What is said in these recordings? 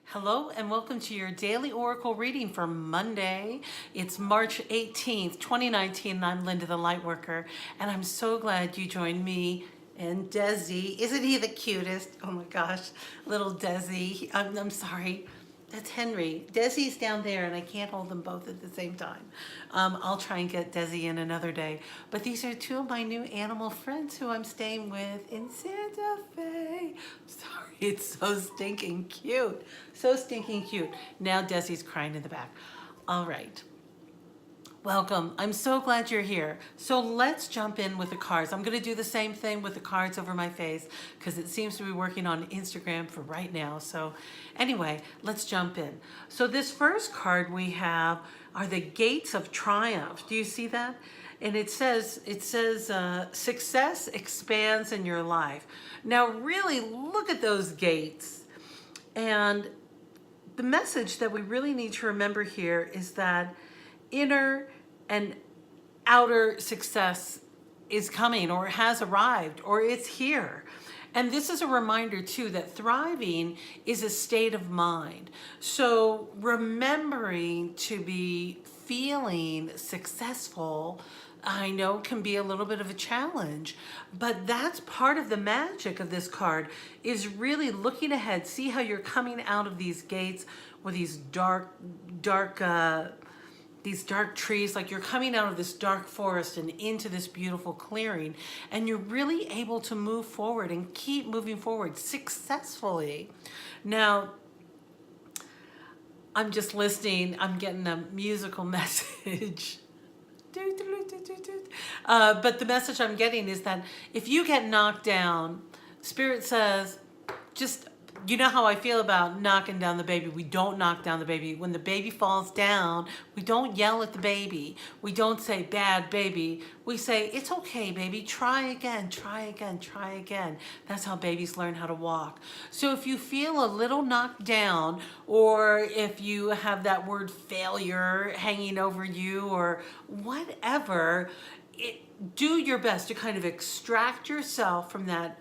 Hello and welcome to your daily oracle reading for Monday. It's March 18th, 2019, and I'm Linda the Lightworker, and I'm so glad you joined me and Desi. Isn't he the cutest? Oh my gosh, little Desi. I'm sorry. That's Henry. Desi's down there and I can't hold them both at the same time. I'll try and get Desi in another day. But these are two of my new animal friends who I'm staying with in Santa Fe. Sorry, it's so stinking cute. So stinking cute. Now Desi's crying in the back. All right. Welcome. I'm so glad you're here. So let's jump in with the cards. I'm going to do the same thing with the cards over my face because it seems to be working on Instagram for right now. So anyway, let's jump in. So this first card we have are the Gates of Triumph. Do you see that? And it says success expands in your life. Now really look at those gates. And the message that we really need to remember here is that inner and outer success is coming or has arrived or it's here. And this is a reminder too that thriving is a state of mind. So remembering to be feeling successful, I know can be a little bit of a challenge, but that's part of the magic of this card is really looking ahead. See how you're coming out of these gates with these dark trees, like you're coming out of this dark forest and into this beautiful clearing, and you're really able to move forward and keep moving forward successfully. Now, I'm just listening, I'm getting a musical message. But the message I'm getting is that if you get knocked down, Spirit says, just, you know how I feel about knocking down the baby. We don't knock down the baby. When the baby falls down, we don't yell at the baby. We don't say, bad baby. We say, it's okay, baby. Try again, try again, try again. That's how babies learn how to walk. So if you feel a little knocked down, or if you have that word failure hanging over you, or whatever, do your best to kind of extract yourself from that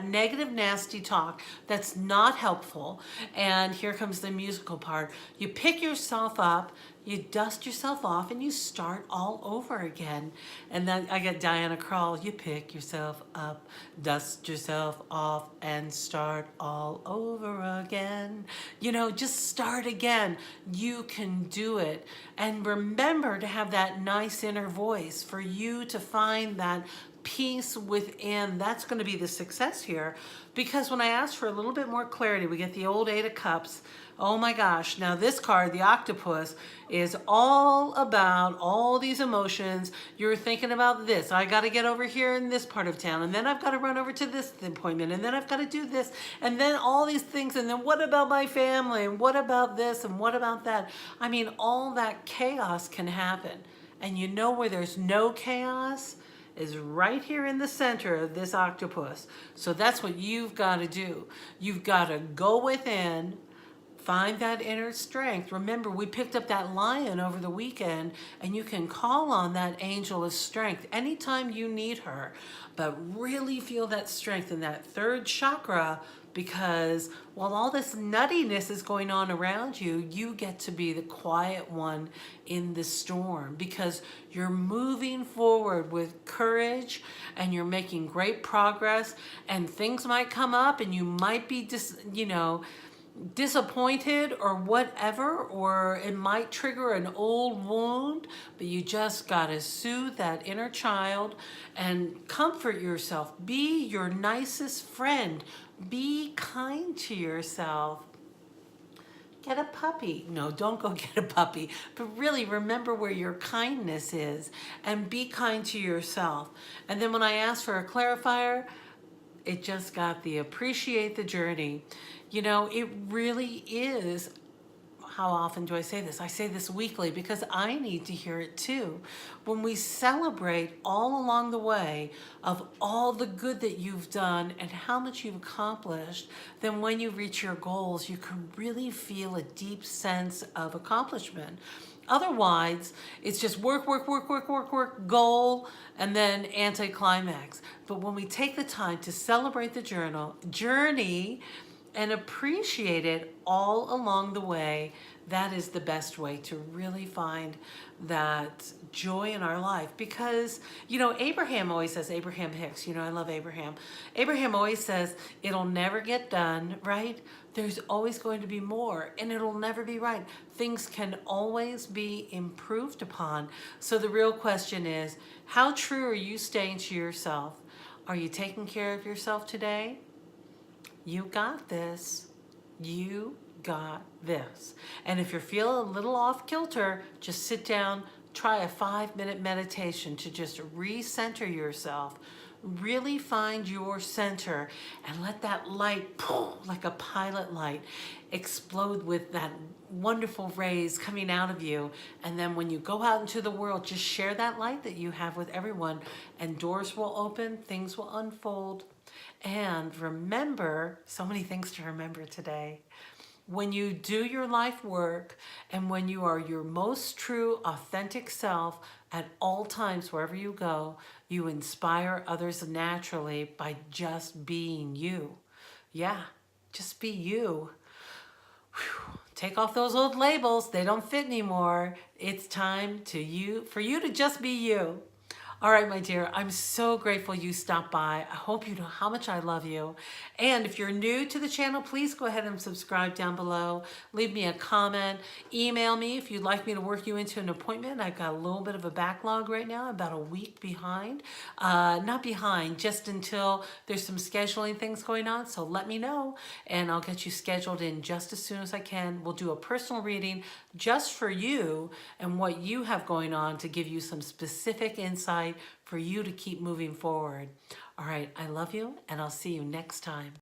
negative, nasty talk that's not helpful. And here comes the musical part. You pick yourself up, you dust yourself off, and you start all over again. And then I get Diana Krall, you pick yourself up, dust yourself off, and start all over again. You know, just start again. You can do it. And remember to have that nice inner voice for you to find that peace within. That's going to be the success here, because when I ask for a little bit more clarity, we get the old Eight of Cups. Oh my gosh, now this card, the octopus, is all about all these emotions. You're thinking about this, I got to get over here in this part of town, and then I've got to run over to this appointment, and then I've got to do this, and then all these things, and then what about my family, and what about this, and what about that? I mean, all that chaos can happen. And you know where there's no chaos is right here in the center of this octopus. So that's what you've got to do. You've got to go within, find that inner strength. Remember, we picked up that lion over the weekend, and you can call on that angel of strength anytime you need her. But really feel that strength in that third chakra, because while all this nuttiness is going on around you, you get to be the quiet one in the storm, because you're moving forward with courage and you're making great progress, and things might come up and you might be disappointed or whatever, or it might trigger an old wound, but you just got to soothe that inner child and comfort yourself. Be your nicest friend. Be kind to yourself. Get a puppy. No, don't go get a puppy. But really remember where your kindness is and be kind to yourself. And then when I asked for a clarifier, it just got the appreciate the journey. You know, it really is. How often do I say this? I say this weekly because I need to hear it too. When we celebrate all along the way of all the good that you've done and how much you've accomplished, then when you reach your goals, you can really feel a deep sense of accomplishment. Otherwise, it's just work, goal, and then anticlimax. But when we take the time to celebrate the journey, and appreciate it all along the way. That is the best way to really find that joy in our life. Because, you know, Abraham always says, Abraham Hicks, you know, I love Abraham. Abraham always says, it'll never get done, right? There's always going to be more, and it'll never be right. Things can always be improved upon. So the real question is, how true are you staying to yourself? Are you taking care of yourself today? You got this. You got this. And if you're feeling a little off kilter, just sit down, try a 5-minute meditation to just recenter yourself. Really find your center and let that light, like a pilot light, explode with that wonderful rays coming out of you. And then when you go out into the world, just share that light that you have with everyone, and doors will open, things will unfold. And remember, so many things to remember today. When you do your life work and when you are your most true, authentic self at all times, wherever you go, you inspire others naturally by just being you. Yeah, just be you. Whew. Take off those old labels. They don't fit anymore. It's time for you to just be you. All right, my dear, I'm so grateful you stopped by. I hope you know how much I love you. And if you're new to the channel, please go ahead and subscribe down below. Leave me a comment. Email me if you'd like me to work you into an appointment. I've got a little bit of a backlog right now, about a week behind. Not behind, just until there's some scheduling things going on. So let me know, and I'll get you scheduled in just as soon as I can. We'll do a personal reading just for you and what you have going on, to give you some specific insight for you to keep moving forward. All right, I love you, and I'll see you next time.